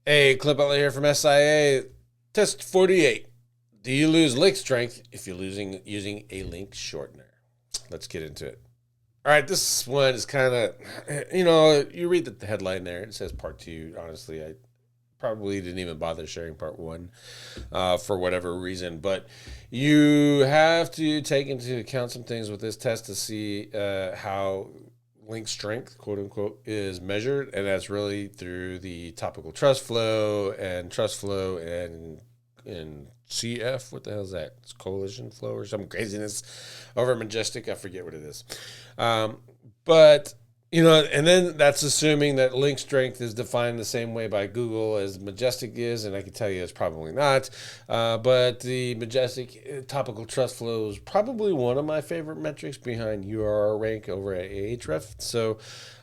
Hey, clip out here from SIA. Test 48. Do you lose link strength if you're using a link shortener? Let's get into it. All right, this one is kind of, you read the headline there. It says part two. Honestly, I probably didn't even bother sharing part one for whatever reason. But you have to take into account some things with this test to see how link strength, quote unquote, is measured, and that's really through the topical trust flow and CF. What the hell is that? It's coalition flow or some craziness over Majestic. I forget what it is. But and then that's assuming that link strength is defined the same way by Google as Majestic is, and I can tell you it's probably not. But the Majestic topical trust flow is probably one of my favorite metrics behind URL rank over at Ahrefs. So,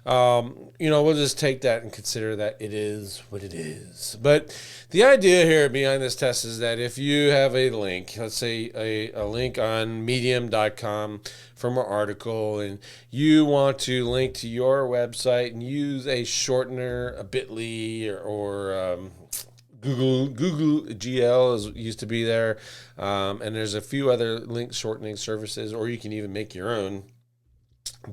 we'll just take that and consider that it is what it is. But the idea here behind this test is that if you have a link, let's say a link on medium.com from an article, and you want to link to your website and use a shortener, a bit.ly, or Google GL is used to be there, and there's a few other link shortening services, or you can even make your own.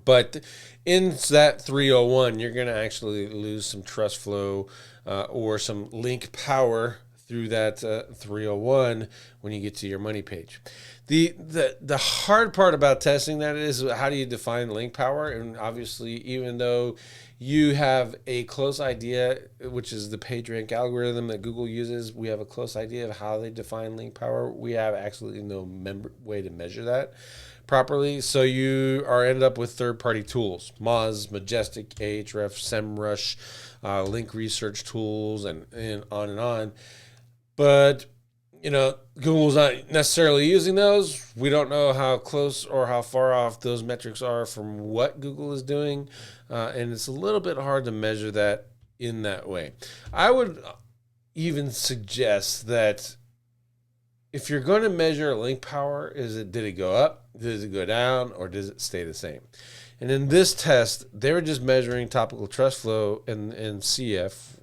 But in that 301, you're going to actually lose some trust flow or some link power through that 301 when you get to your money page. The hard part about testing that is how do you define link power? And obviously, even though you have a close idea, which is the PageRank algorithm that Google uses, we have a close idea of how they define link power. We have absolutely no way to measure that properly. So you are ended up with third-party tools, Moz, Majestic, Ahrefs, SEMrush, link research tools, and on and on. But Google's not necessarily using those. We don't know how close or how far off those metrics are from what Google is doing. And it's a little bit hard to measure that in that way. I would even suggest that if you're going to measure link power, did it go up, does it go down, or does it stay the same? And in this test, they were just measuring topical trust flow and CF.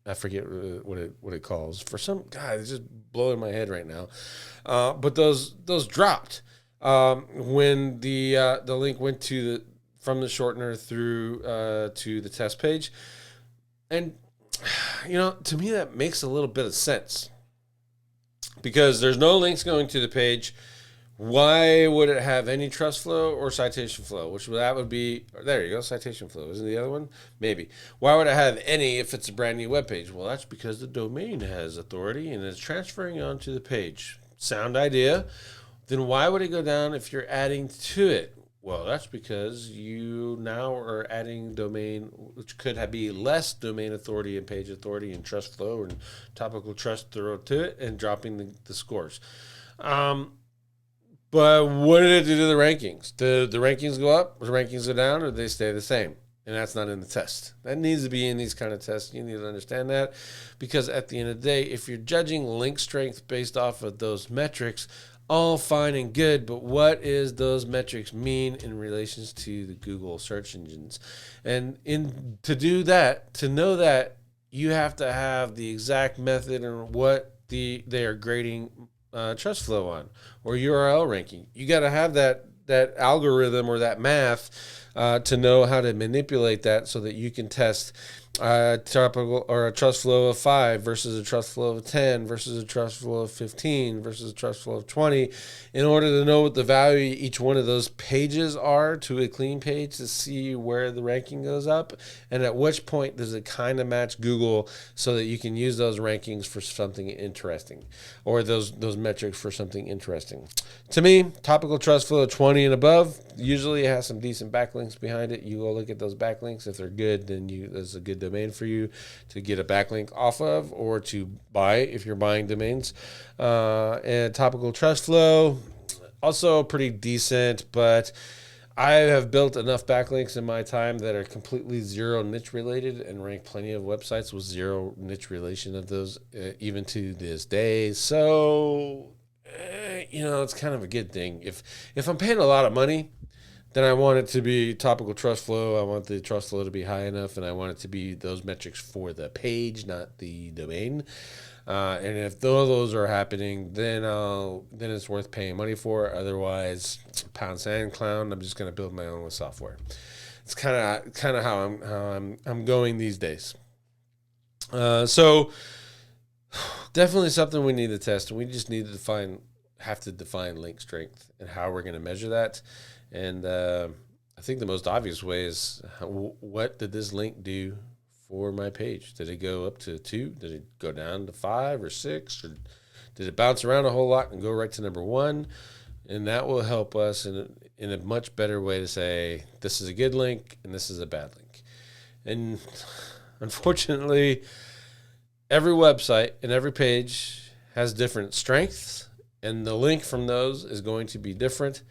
I forget what it calls. For some God, it's just blowing my head right now. But those dropped when the link went from the shortener through to the test page, and to me that makes a little bit of sense because there's no links going to the page. Why would it have any trust flow or citation flow? That would be, there you go, citation flow. Isn't the other one? Maybe. Why would it have any if it's a brand new web page? Well, that's because the domain has authority and it's transferring onto the page. Sound idea. Then why would it go down if you're adding to it? Well, that's because you now are adding domain, which could be less domain authority and page authority and trust flow and topical trust throw to it and dropping the scores. But what did it do to the rankings? Did the rankings go up? Or the rankings go down? Or did they stay the same? And that's not in the test. That needs to be in these kind of tests. You need to understand that. Because at the end of the day, if you're judging link strength based off of those metrics, all fine and good, but what is those metrics mean in relation to the Google search engines? And to do that, to know that, you have to have the exact method and what they are grading trust flow on or URL ranking. You got to have that algorithm or that math to know how to manipulate that so that you can test topical or a trust flow of 5 versus a trust flow of 10 versus a trust flow of 15 versus a trust flow of 20 in order to know what the value each one of those pages are to a clean page to see where the ranking goes up and at which point does it kind of match Google so that you can use those rankings for something interesting or those metrics for something interesting. To me, topical trust flow of 20 and above usually has some decent backlinks behind it. You go look at those backlinks. If they're good, then there's a good domain for you to get a backlink off of or to buy if you're buying domains. And topical trust flow, also pretty decent, but I have built enough backlinks in my time that are completely zero niche related and rank plenty of websites with zero niche relation of those even to this day. So, it's kind of a good thing. If I'm paying a lot of money, then I want it to be topical trust flow. I want the trust flow to be high enough, and I want it to be those metrics for the page, not the domain. And if those are happening, then it's worth paying money for. Otherwise, pound sand clown. I'm just going to build my own with software. It's kind of how I'm going these days. So definitely something we need to test, and we just need to have to define link strength and how we're going to measure that. And I think the most obvious way is what did this link do for my page? Did it go up to 2? Did it go down to 5 or 6? Or did it bounce around a whole lot and go right to number 1? And that will help us in a much better way to say this is a good link and this is a bad link. And unfortunately, every website and every page has different strengths, and the link from those is going to be different.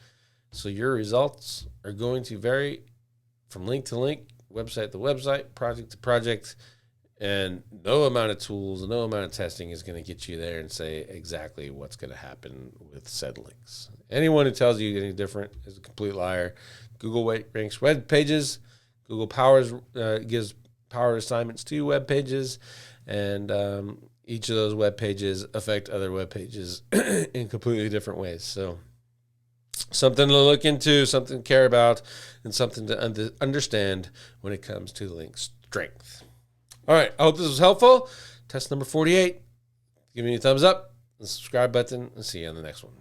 So your results are going to vary from link to link, website to website, project to project, and no amount of tools, no amount of testing is going to get you there and say exactly what's going to happen with said links. Anyone who tells you anything different is a complete liar. Google ranks web pages. Google gives power assignments to web pages, and each of those web pages affect other web pages in completely different ways. So something to look into, something to care about, and something to understand when it comes to link strength. All right, I hope this was helpful. Test number 48. Give me a thumbs up, the subscribe button, and see you on the next one.